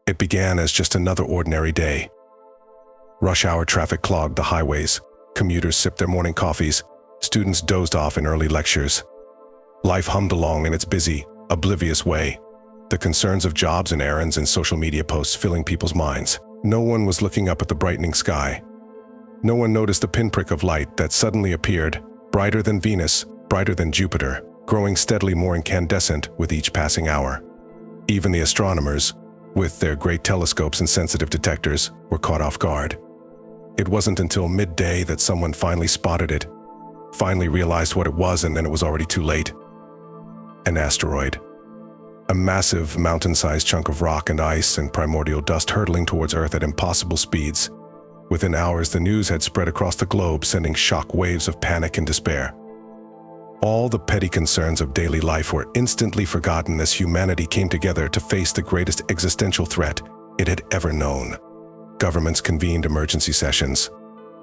It began as just another ordinary day. Rush hour traffic clogged the highways, commuters sipped their morning coffees, students dozed off in early lectures. Life hummed along in its busy, oblivious way, the concerns of jobs and errands and social media posts filling people's minds. No one was looking up at the brightening sky. No one noticed the pinprick of light that suddenly appeared, brighter than Venus, brighter than Jupiter, growing steadily more incandescent with each passing hour. Even the astronomers, with their great telescopes and sensitive detectors, were caught off guard. It wasn't until midday that someone finally spotted it, finally realized what it was, and then it was already too late. An asteroid. A massive, mountain-sized chunk of rock and ice and primordial dust hurtling towards Earth at impossible speeds. Within hours, the news had spread across the globe, sending shock waves of panic and despair. All the petty concerns of daily life were instantly forgotten as humanity came together to face the greatest existential threat it had ever known. Governments convened emergency sessions.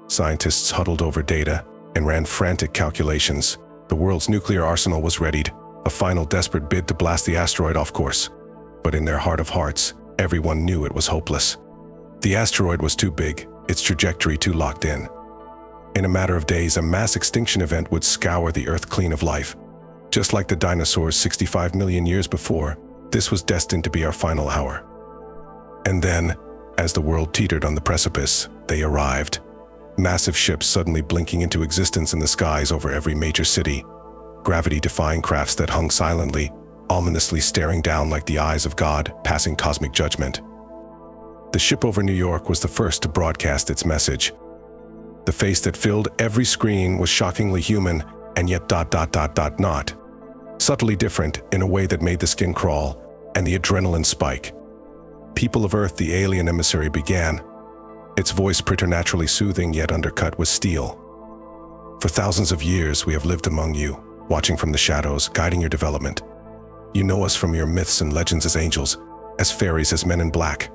Scientists huddled over data and ran frantic calculations. The world's nuclear arsenal was readied, a final desperate bid to blast the asteroid off course. But in their heart of hearts, everyone knew it was hopeless. The asteroid was too big, its trajectory too locked in. In a matter of days, a mass extinction event would scour the Earth clean of life. Just like the dinosaurs 65 million years before, this was destined to be our final hour. And then, as the world teetered on the precipice, they arrived. Massive ships suddenly blinking into existence in the skies over every major city. Gravity-defying crafts that hung silently, ominously staring down like the eyes of God, passing cosmic judgment. The ship over New York was the first to broadcast its message. The face that filled every screen was shockingly human, and yet ... not. Subtly different in a way that made the skin crawl, and the adrenaline spike. People of Earth, the alien emissary began, its voice preternaturally soothing yet undercut with steel. For thousands of years we have lived among you, watching from the shadows, guiding your development. You know us from your myths and legends as angels, as fairies, as men in black.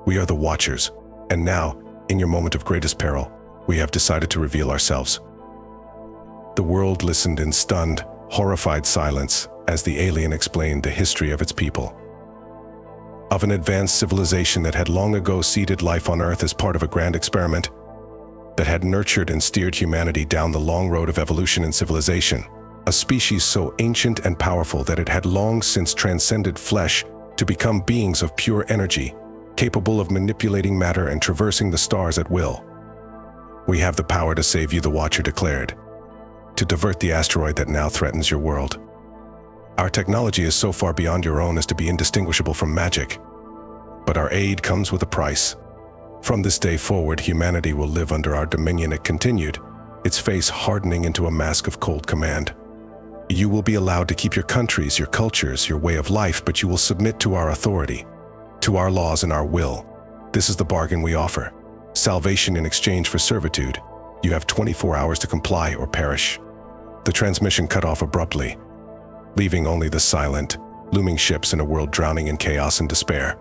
We are the Watchers, and now, in your moment of greatest peril, we have decided to reveal ourselves. The world listened in stunned, horrified silence as the alien explained the history of its people. Of an advanced civilization that had long ago seeded life on Earth as part of a grand experiment, that had nurtured and steered humanity down the long road of evolution and civilization. A species so ancient and powerful that it had long since transcended flesh to become beings of pure energy, capable of manipulating matter and traversing the stars at will. We have the power to save you, the Watcher declared, to divert the asteroid that now threatens your world. Our technology is so far beyond your own as to be indistinguishable from magic. But our aid comes with a price. From this day forward, humanity will live under our dominion, it continued, its face hardening into a mask of cold command. You will be allowed to keep your countries, your cultures, your way of life, but you will submit to our authority, to our laws and our will. This is the bargain we offer. Salvation in exchange for servitude. You have 24 hours to comply or perish. The transmission cut off abruptly, leaving only the silent, looming ships in a world drowning in chaos and despair.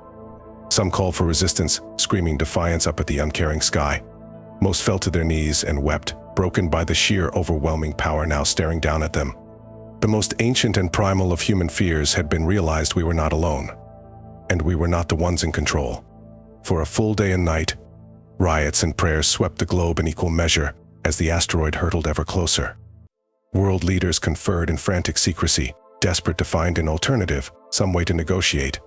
Some called for resistance, screaming defiance up at the uncaring sky. Most fell to their knees and wept, broken by the sheer overwhelming power now staring down at them. The most ancient and primal of human fears had been realized. We were not alone, and we were not the ones in control. For a full day and night, riots and prayers swept the globe in equal measure as the asteroid hurtled ever closer. World leaders conferred in frantic secrecy, desperate to find an alternative, some way to negotiate.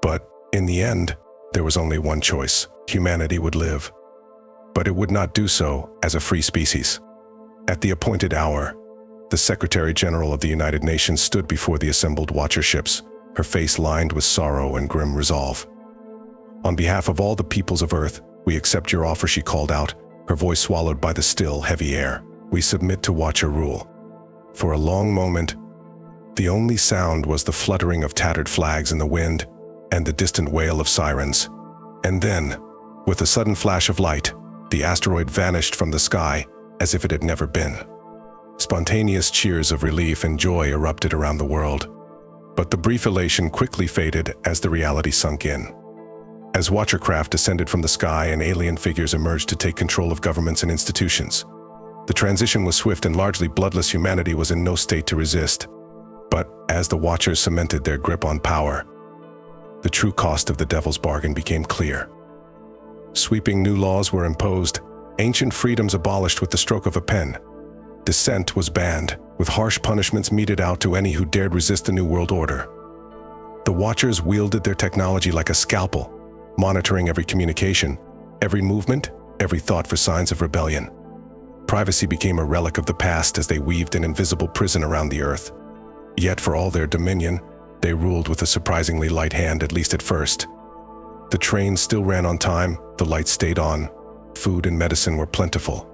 But, in the end, there was only one choice. Humanity would live. But it would not do so as a free species. At the appointed hour, the Secretary General of the United Nations stood before the assembled Watcher ships, her face lined with sorrow and grim resolve. On behalf of all the peoples of Earth, we accept your offer, she called out, her voice swallowed by the still, heavy air. We submit to Watcher rule. For a long moment, the only sound was the fluttering of tattered flags in the wind and the distant wail of sirens. And then, with a sudden flash of light, the asteroid vanished from the sky as if it had never been. Spontaneous cheers of relief and joy erupted around the world. But the brief elation quickly faded as the reality sunk in. As Watcher craft descended from the sky and alien figures emerged to take control of governments and institutions. The transition was swift and largely bloodless. Humanity was in no state to resist. But as the Watchers cemented their grip on power, the true cost of the devil's bargain became clear. Sweeping new laws were imposed, ancient freedoms abolished with the stroke of a pen. Dissent was banned, with harsh punishments meted out to any who dared resist the New World Order. The Watchers wielded their technology like a scalpel, monitoring every communication, every movement, every thought for signs of rebellion. Privacy became a relic of the past as they weaved an invisible prison around the earth. Yet for all their dominion, they ruled with a surprisingly light hand, at least at first. The trains still ran on time, the lights stayed on, food and medicine were plentiful.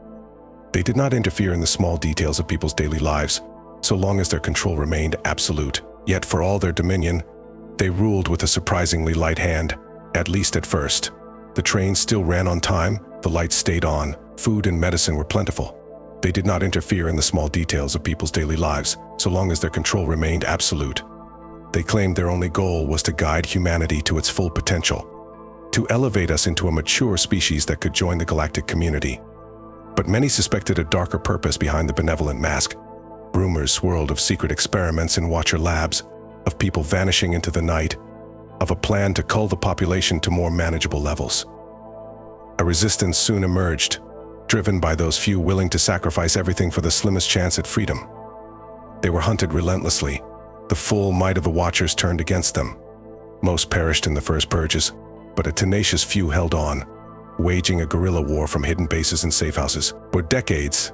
They did not interfere in the small details of people's daily lives, so long as their control remained absolute. Yet for all their dominion, they ruled with a surprisingly light hand, at least at first. The trains still ran on time, the lights stayed on, food and medicine were plentiful. They did not interfere in the small details of people's daily lives, so long as their control remained absolute. They claimed their only goal was to guide humanity to its full potential, to elevate us into a mature species that could join the galactic community. But many suspected a darker purpose behind the benevolent mask. Rumors swirled of secret experiments in Watcher labs, of people vanishing into the night, of a plan to cull the population to more manageable levels. A resistance soon emerged, driven by those few willing to sacrifice everything for the slimmest chance at freedom. They were hunted relentlessly. The full might of the Watchers turned against them. Most perished in the first purges, but a tenacious few held on, waging a guerrilla war from hidden bases and safe houses. For decades,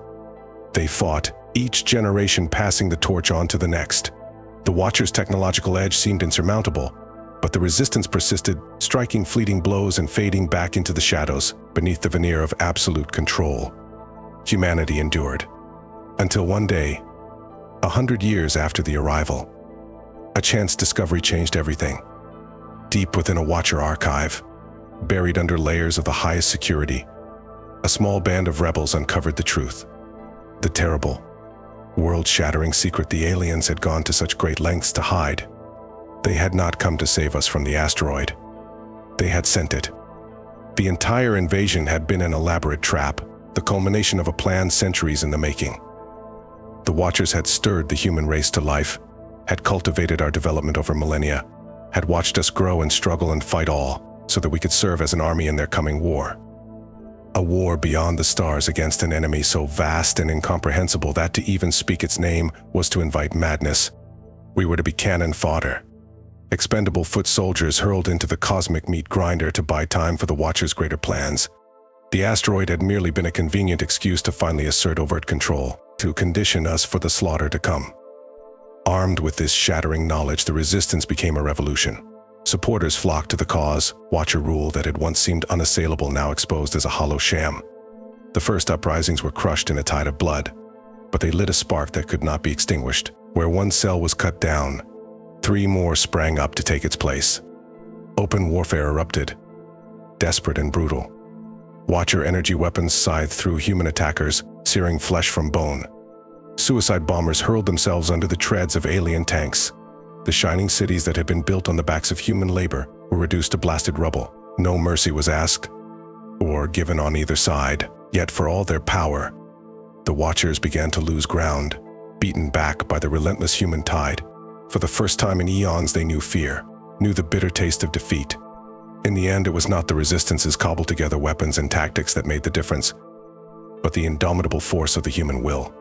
they fought, each generation passing the torch on to the next. The Watchers' technological edge seemed insurmountable, but the resistance persisted, striking fleeting blows and fading back into the shadows beneath the veneer of absolute control. Humanity endured, until one day, 100 years after the arrival, a chance discovery changed everything. Deep within a Watcher archive, buried under layers of the highest security, a small band of rebels uncovered the truth. The terrible, world-shattering secret the aliens had gone to such great lengths to hide. They had not come to save us from the asteroid. They had sent it. The entire invasion had been an elaborate trap, the culmination of a plan centuries in the making. The Watchers had stirred the human race to life, had cultivated our development over millennia, had watched us grow and struggle and fight all, so that we could serve as an army in their coming war. A war beyond the stars against an enemy so vast and incomprehensible that to even speak its name was to invite madness. We were to be cannon fodder, expendable foot soldiers hurled into the cosmic meat grinder to buy time for the Watchers' greater plans. The asteroid had merely been a convenient excuse to finally assert overt control, to condition us for the slaughter to come. Armed with this shattering knowledge, the resistance became a revolution. Supporters flocked to the cause. Watcher rule that had once seemed unassailable now exposed as a hollow sham. The first uprisings were crushed in a tide of blood, but they lit a spark that could not be extinguished. Where one cell was cut down, 3 more sprang up to take its place. Open warfare erupted, desperate and brutal. Watcher energy weapons scythed through human attackers, searing flesh from bone. Suicide bombers hurled themselves under the treads of alien tanks. The shining cities that had been built on the backs of human labor were reduced to blasted rubble. No mercy was asked or given on either side. Yet for all their power, the Watchers began to lose ground, beaten back by the relentless human tide. For the first time in eons, they knew fear, knew the bitter taste of defeat. In the end, it was not the Resistance's cobbled-together weapons and tactics that made the difference, but the indomitable force of the human will.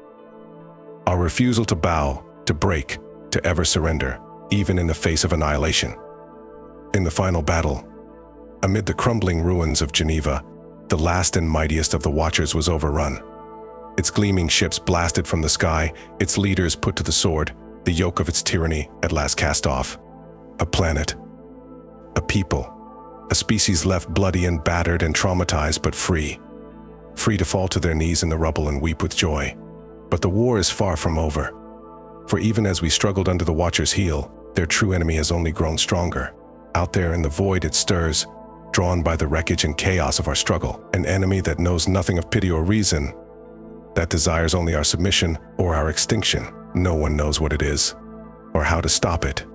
Our refusal to bow, to break, to ever surrender, even in the face of annihilation. In the final battle, amid the crumbling ruins of Geneva, the last and mightiest of the Watchers was overrun. Its gleaming ships blasted from the sky, its leaders put to the sword, the yoke of its tyranny at last cast off. A planet, a people, a species left bloody and battered and traumatized but free. Free to fall to their knees in the rubble and weep with joy. But the war is far from over. For even as we struggled under the Watchers' heel, their true enemy has only grown stronger. Out there in the void it stirs, drawn by the wreckage and chaos of our struggle. An enemy that knows nothing of pity or reason, that desires only our submission or our extinction. No one knows what it is, or how to stop it.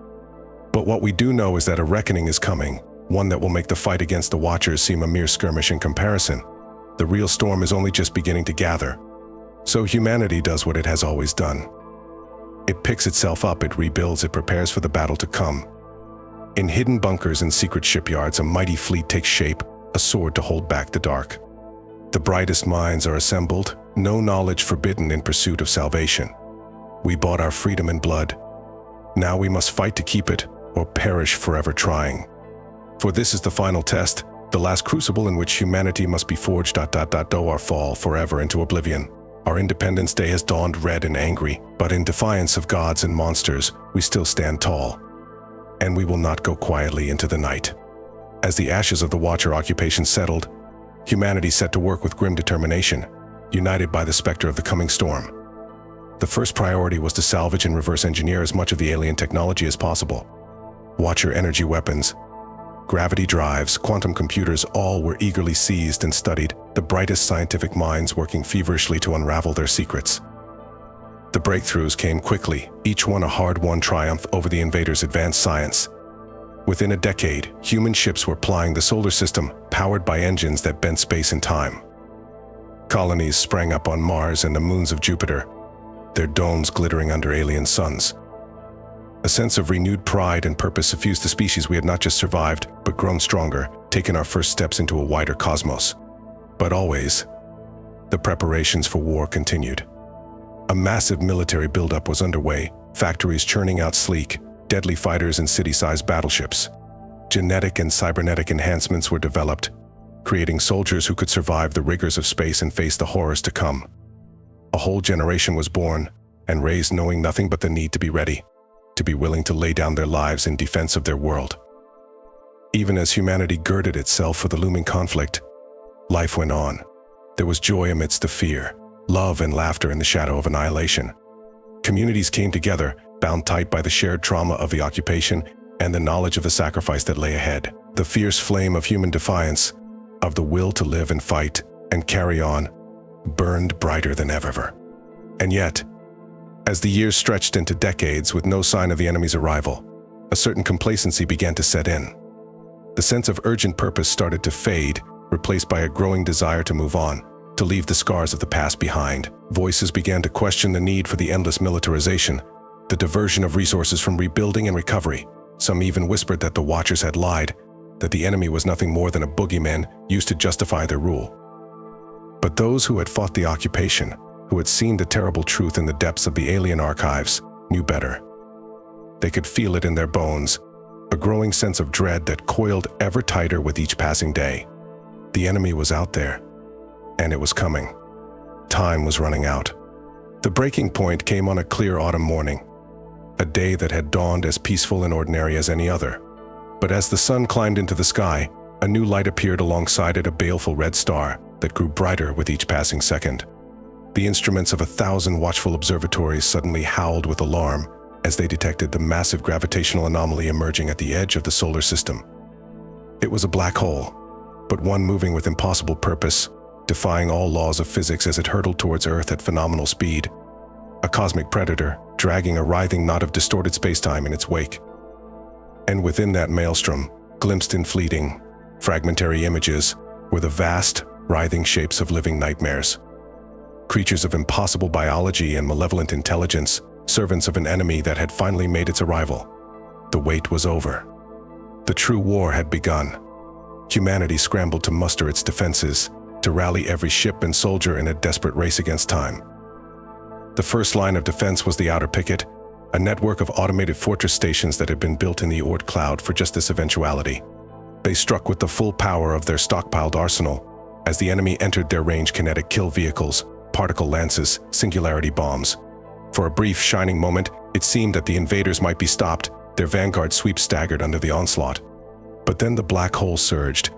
But what we do know is that a reckoning is coming, one that will make the fight against the Watchers seem a mere skirmish in comparison. The real storm is only just beginning to gather. So humanity does what it has always done. It picks itself up, it rebuilds, it prepares for the battle to come. In hidden bunkers and secret shipyards, a mighty fleet takes shape, a sword to hold back the dark. The brightest minds are assembled, no knowledge forbidden in pursuit of salvation. We bought our freedom in blood. Now we must fight to keep it, or perish forever trying. For this is the final test, the last crucible in which humanity must be forged. Or fall forever into oblivion. Our Independence Day has dawned red and angry, but in defiance of gods and monsters, we still stand tall. And we will not go quietly into the night. As the ashes of the Watcher occupation settled, humanity set to work with grim determination, united by the specter of the coming storm. The first priority was to salvage and reverse engineer as much of the alien technology as possible. Watcher energy weapons, gravity drives, quantum computers, all were eagerly seized and studied, the brightest scientific minds working feverishly to unravel their secrets. The breakthroughs came quickly, each one a hard-won triumph over the invaders' advanced science. Within a decade, human ships were plying the solar system, powered by engines that bent space and time. Colonies sprang up on Mars and the moons of Jupiter, their domes glittering under alien suns. A sense of renewed pride and purpose suffused the species. We had not just survived, but grown stronger, taken our first steps into a wider cosmos. But always, the preparations for war continued. A massive military buildup was underway, factories churning out sleek, deadly fighters and city-sized battleships. Genetic and cybernetic enhancements were developed, creating soldiers who could survive the rigors of space and face the horrors to come. A whole generation was born and raised knowing nothing but the need to be ready, to be willing to lay down their lives in defense of their world. Even as humanity girded itself for the looming conflict, life went on. There was joy amidst the fear, love and laughter in the shadow of annihilation. Communities came together, bound tight by the shared trauma of the occupation and the knowledge of the sacrifice that lay ahead. The fierce flame of human defiance, of the will to live and fight and carry on, burned brighter than ever. And yet, as the years stretched into decades with no sign of the enemy's arrival, a certain complacency began to set in. The sense of urgent purpose started to fade, replaced by a growing desire to move on, to leave the scars of the past behind. Voices began to question the need for the endless militarization, the diversion of resources from rebuilding and recovery. Some even whispered that the Watchers had lied, that the enemy was nothing more than a boogeyman used to justify their rule. But those who had fought the occupation, who had seen the terrible truth in the depths of the alien archives, knew better. They could feel it in their bones, a growing sense of dread that coiled ever tighter with each passing day. The enemy was out there, and it was coming. Time was running out. The breaking point came on a clear autumn morning, a day that had dawned as peaceful and ordinary as any other. But as the sun climbed into the sky, a new light appeared alongside it, a baleful red star that grew brighter with each passing second. The instruments of 1,000 watchful observatories suddenly howled with alarm as they detected the massive gravitational anomaly emerging at the edge of the solar system. It was a black hole, but one moving with impossible purpose, defying all laws of physics as it hurtled towards Earth at phenomenal speed. A cosmic predator, dragging a writhing knot of distorted spacetime in its wake. And within that maelstrom, glimpsed in fleeting, fragmentary images, were the vast, writhing shapes of living nightmares. Creatures of impossible biology and malevolent intelligence, servants of an enemy that had finally made its arrival. The wait was over. The true war had begun. Humanity scrambled to muster its defenses, to rally every ship and soldier in a desperate race against time. The first line of defense was the outer picket, a network of automated fortress stations that had been built in the Oort cloud for just this eventuality. They struck with the full power of their stockpiled arsenal as the enemy entered their range: kinetic kill vehicles, particle lances, singularity bombs. For a brief, shining moment, it seemed that the invaders might be stopped, their vanguard sweep staggered under the onslaught. But then the black hole surged,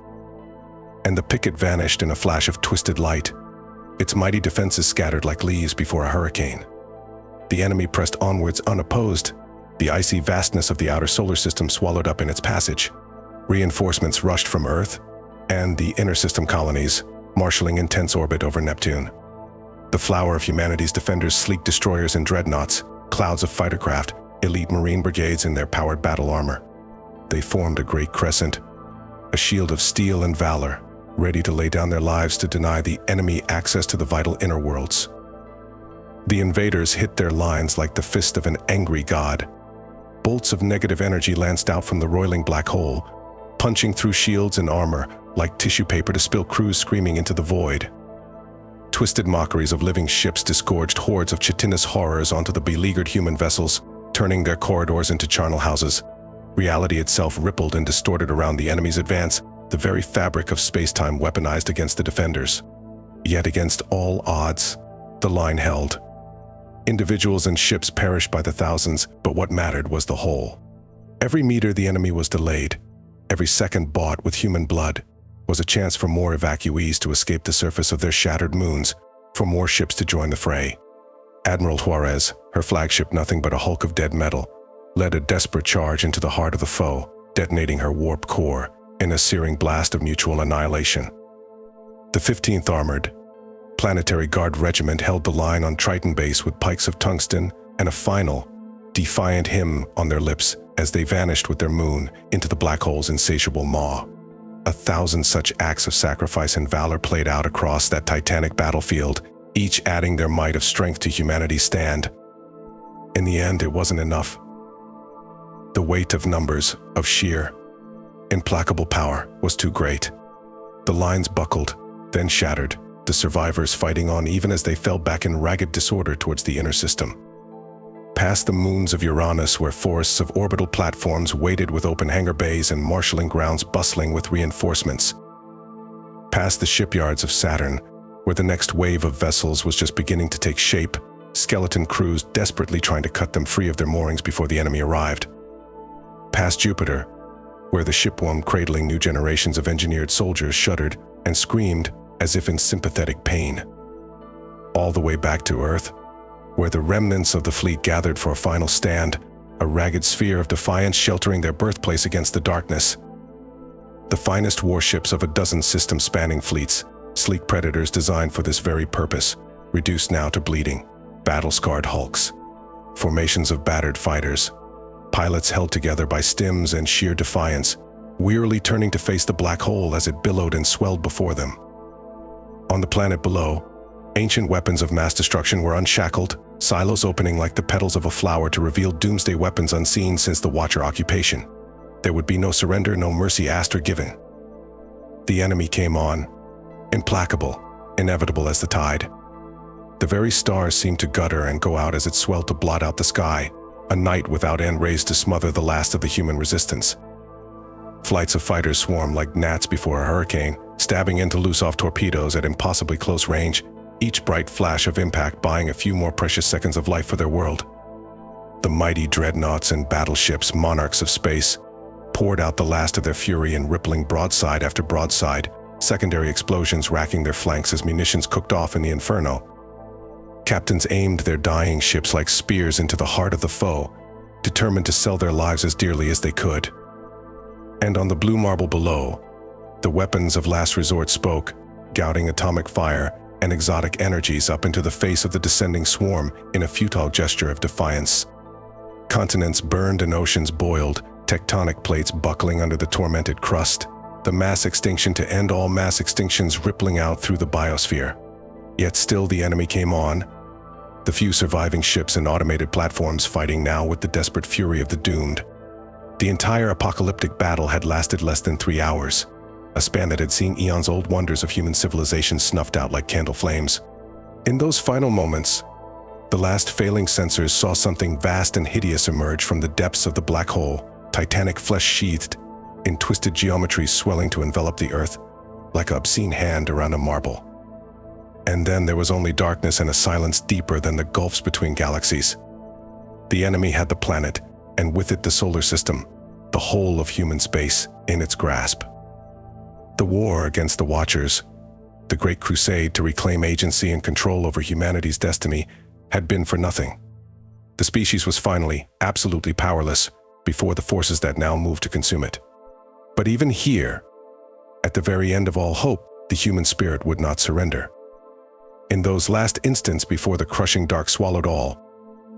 and the picket vanished in a flash of twisted light, its mighty defenses scattered like leaves before a hurricane. The enemy pressed onwards unopposed, the icy vastness of the outer solar system swallowed up in its passage. Reinforcements rushed from Earth and the inner system colonies, marshalling intense orbit over Neptune. The flower of humanity's defenders, sleek destroyers and dreadnoughts, clouds of fightercraft, elite marine brigades in their powered battle armor. They formed a great crescent, a shield of steel and valor, ready to lay down their lives to deny the enemy access to the vital inner worlds. The invaders hit their lines like the fist of an angry god, Bolts of negative energy lanced out from the roiling black hole, punching through shields and armor like tissue paper to spill crews screaming into the void. Twisted mockeries of living ships disgorged hordes of chitinous horrors onto the beleaguered human vessels, turning their corridors into charnel houses. Reality itself rippled and distorted around the enemy's advance, the very fabric of space-time weaponized against the defenders. Yet against all odds, the line held. Individuals and ships perished by the thousands, but what mattered was the whole. Every meter the enemy was delayed, every second bought with human blood, was a chance for more evacuees to escape the surface of their shattered moons, for more ships to join the fray. Admiral Juarez, her flagship nothing but a hulk of dead metal, led a desperate charge into the heart of the foe, detonating her warped core in a searing blast of mutual annihilation. The 15th Armored Planetary Guard Regiment held the line on Triton Base with pikes of tungsten and a final, defiant hymn on their lips as they vanished with their moon into the black hole's insatiable maw. 1,000 such acts of sacrifice and valor played out across that titanic battlefield, each adding their might of strength to humanity's stand. In the end, it wasn't enough. The weight of numbers, of sheer, implacable power, was too great. The lines buckled, then shattered, the survivors fighting on even as they fell back in ragged disorder towards the inner system. Past the moons of Uranus, where forests of orbital platforms waited with open hangar bays and marshalling grounds bustling with reinforcements. Past the shipyards of Saturn, where the next wave of vessels was just beginning to take shape, skeleton crews desperately trying to cut them free of their moorings before the enemy arrived. Past Jupiter, where the shipworm cradling new generations of engineered soldiers shuddered and screamed as if in sympathetic pain. All the way back to Earth, where the remnants of the fleet gathered for a final stand, a ragged sphere of defiance sheltering their birthplace against the darkness. The finest warships of a dozen system-spanning fleets, sleek predators designed for this very purpose, reduced now to bleeding, battle-scarred hulks. Formations of battered fighters, pilots held together by stims and sheer defiance, wearily turning to face the black hole as it billowed and swelled before them. On the planet below, ancient weapons of mass destruction were unshackled, silos opening like the petals of a flower to reveal doomsday weapons unseen since the Watcher occupation. There would be no surrender, no mercy asked or given. The enemy came on, implacable, inevitable as the tide. The very stars seemed to gutter and go out as it swelled to blot out the sky, a night without end raised to smother the last of the human resistance. Flights of fighters swarmed like gnats before a hurricane, stabbing into loose-off torpedoes at impossibly close range, each bright flash of impact buying a few more precious seconds of life for their world. The mighty dreadnoughts and battleships, monarchs of space, poured out the last of their fury in rippling broadside after broadside, secondary explosions racking their flanks as munitions cooked off in the inferno. Captains aimed their dying ships like spears into the heart of the foe, determined to sell their lives as dearly as they could. And on the blue marble below, the weapons of last resort spoke, gouting atomic fire and exotic energies up into the face of the descending swarm in a futile gesture of defiance. Continents burned and oceans boiled, tectonic plates buckling under the tormented crust, the mass extinction to end all mass extinctions rippling out through the biosphere. Yet still the enemy came on, the few surviving ships and automated platforms fighting now with the desperate fury of the doomed. The entire apocalyptic battle had lasted less than 3 hours, a span that had seen eons-old wonders of human civilization snuffed out like candle flames. In those final moments, the last failing sensors saw something vast and hideous emerge from the depths of the black hole, titanic flesh sheathed, in twisted geometries swelling to envelop the Earth, like an obscene hand around a marble. And then there was only darkness and a silence deeper than the gulfs between galaxies. The enemy had the planet, and with it the solar system, the whole of human space, in its grasp. The war against the Watchers, the great crusade to reclaim agency and control over humanity's destiny, had been for nothing. The species was finally, absolutely powerless before the forces that now moved to consume it. But even here, at the very end of all hope, the human spirit would not surrender. In those last instants before the crushing dark swallowed all,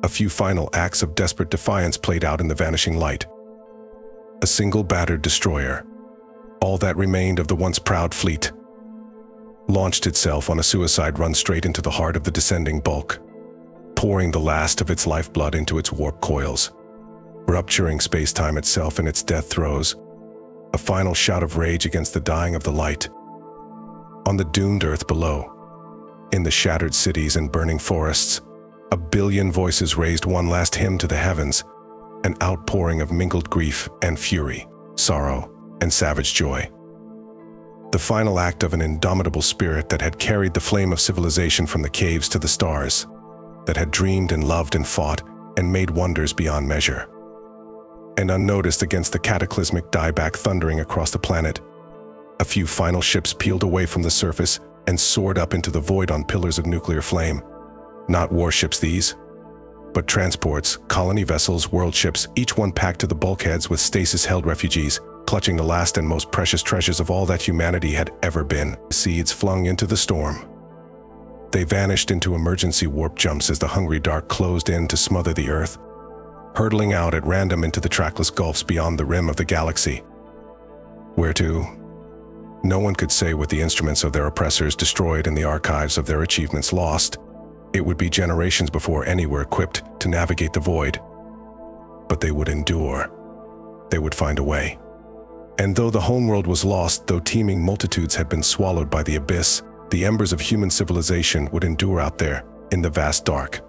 a few final acts of desperate defiance played out in the vanishing light. A single battered destroyer, all that remained of the once proud fleet, launched itself on a suicide run straight into the heart of the descending bulk, pouring the last of its lifeblood into its warp coils. rupturing space-time itself in its death throes, a final shout of rage against the dying of the light. On the doomed Earth below, in the shattered cities and burning forests, a billion voices raised one last hymn to the heavens, an outpouring of mingled grief and fury, sorrow and savage joy. The final act of an indomitable spirit that had carried the flame of civilization from the caves to the stars, that had dreamed and loved and fought and made wonders beyond measure. And unnoticed against the cataclysmic dieback thundering across the planet, a few final ships peeled away from the surface and soared up into the void on pillars of nuclear flame. Not warships these, but transports, colony vessels, world ships, each one packed to the bulkheads with stasis-held refugees, clutching the last and most precious treasures of all that humanity had ever been, seeds flung into the storm. They vanished into emergency warp jumps as the hungry dark closed in to smother the Earth, hurtling out at random into the trackless gulfs beyond the rim of the galaxy. Where to? No one could say. With the instruments of their oppressors destroyed and the archives of their achievements lost, it would be generations before any were equipped to navigate the void. But they would endure. They would find a way. And though the homeworld was lost, though teeming multitudes had been swallowed by the abyss, the embers of human civilization would endure out there in the vast dark.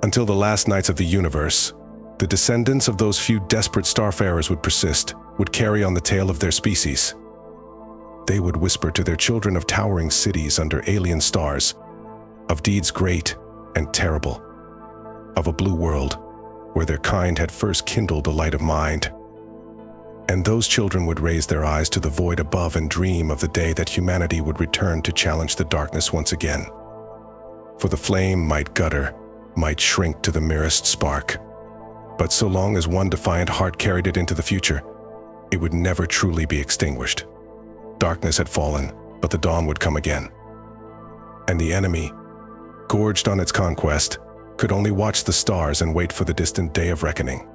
Until the last nights of the universe, the descendants of those few desperate starfarers would persist, would carry on the tale of their species. They would whisper to their children of towering cities under alien stars, of deeds great and terrible, of a blue world where their kind had first kindled a light of mind. And those children would raise their eyes to the void above and dream of the day that humanity would return to challenge the darkness once again. For the flame might gutter, might shrink to the merest spark, but so long as one defiant heart carried it into the future, it would never truly be extinguished. Darkness had fallen, but the dawn would come again. And the enemy, gorged on its conquest, could only watch the stars and wait for the distant day of reckoning.